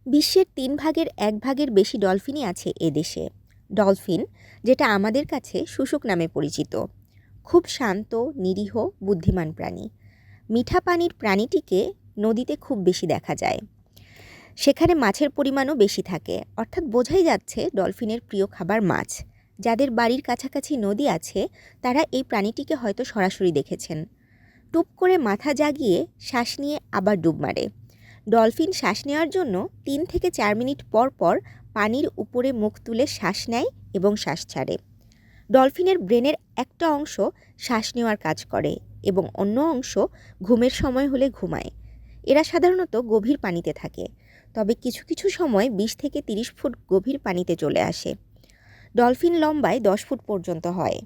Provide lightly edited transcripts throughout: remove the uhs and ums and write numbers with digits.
বিশ্বের 1/3 বেশি ডলফিনই আছে এদেশে। ডলফিন, যেটা আমাদের কাছে শুশুক নামে পরিচিত, খুব শান্ত, নিরীহ, বুদ্ধিমান প্রাণী। মিঠা পানির প্রাণীটিকে নদীতে খুব বেশি দেখা যায়। সেখানে মাছের পরিমাণও বেশি থাকে, অর্থাৎ বোঝাই যাচ্ছে ডলফিনের প্রিয় খাবার মাছ। যাদের বাড়ির কাছাকাছি নদী আছে তারা এই প্রাণীটিকে হয়তো সরাসরি দেখেছেন। টুপ করে মাথা জাগিয়ে শ্বাস নিয়ে আবার ডুব মারে। ডলফিন শ্বাস নেওয়ার জন্য 3 থেকে 4 মিনিট পর পর পানির উপরে মুখ তুলে শ্বাস নেয় এবং শ্বাস ছাড়ে। ডলফিনের ব্রেনের একটা অংশ শ্বাস নেওয়ার কাজ করে এবং অন্য অংশ ঘুমের সময় হলে ঘুমায়। এরা সাধারণত গভীর পানিতে থাকে, তবে কিছু কিছু সময় 20 থেকে 30 ফুট গভীর পানিতে চলে আসে। ডলফিন লম্বায় 10 ফুট পর্যন্ত হয়।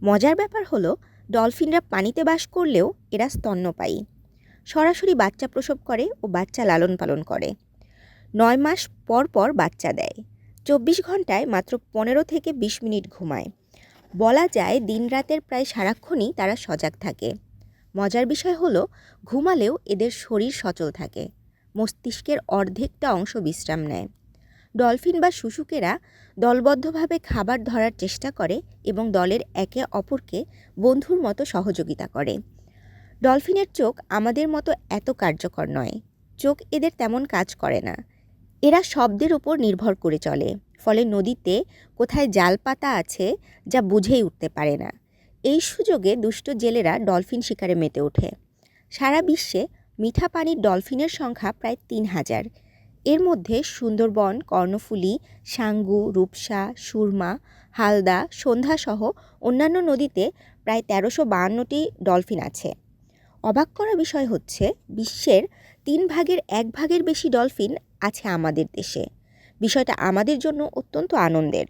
মজার ব্যাপার হলো, ডলফিনরা পানিতে বাস করলেও এরা স্তন্যপায়ী। সরাসরি বাচ্চা প্রসব করে ও বাচ্চা লালন পালন করে। 9 মাস পর পর বাচ্চা দেয়। 24 ঘন্টায় মাত্র 15 থেকে 20 মিনিট ঘুমায়। বলা যায় দিনরাতের প্রায় সারাক্ষণই তারা সজাগ থাকে। মজার বিষয় হলো, ঘুমালেও এদের শরীর সচল থাকে। মস্তিষ্কের অর্ধেকটা অংশ বিশ্রাম নেয়। ডলফিন বা শুশুকেরা দলবদ্ধভাবে খাবার ধরার চেষ্টা করে এবং দলের একে অপরকে বন্ধুর মতো সহযোগিতা করে। ডলফিনের চোখ আমাদের মতো এত কার্যকর নয়। চোখ এদের তেমন কাজ করে না। এরা শব্দের উপর নির্ভর করে চলে, ফলে নদীতে কোথায় জাল পাতা আছে যা বুঝেই উঠতে পারে না। এই সুযোগে দুষ্ট জেলেরা ডলফিন শিকারে মেতে ওঠে। সারা বিশ্বে মিঠা পানির ডলফিনের সংখ্যা প্রায় 3000। এর মধ্যে সুন্দরবন, কর্ণফুলী, সাঙ্গু, রূপসা, সুরমা, হালদা, সন্ধ্যাসহ অন্যান্য নদীতে প্রায় 1352টি ডলফিন আছে। অবাক করা বিষয় হচ্ছে, বিশ্বের 1/3 বেশি ডলফিন আছে আমাদের দেশে। বিষয়টা আমাদের জন্য অত্যন্ত আনন্দের।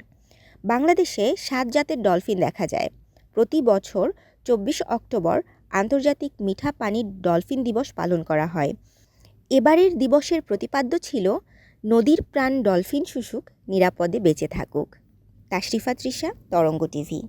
বাংলাদেশে 7 জাতের ডলফিন দেখা যায়। প্রতি বছর 24 অক্টোবর আন্তর্জাতিক মিঠা পানির ডলফিন দিবস পালন করা হয়। এবারের দিবসের প্রতিপাদ্য ছিল নদীর প্রাণ ডলফিন শুশুক নিরাপদে বেঁচে থাকুক। তাশরিফা তৃষা, তরঙ্গ টিভি।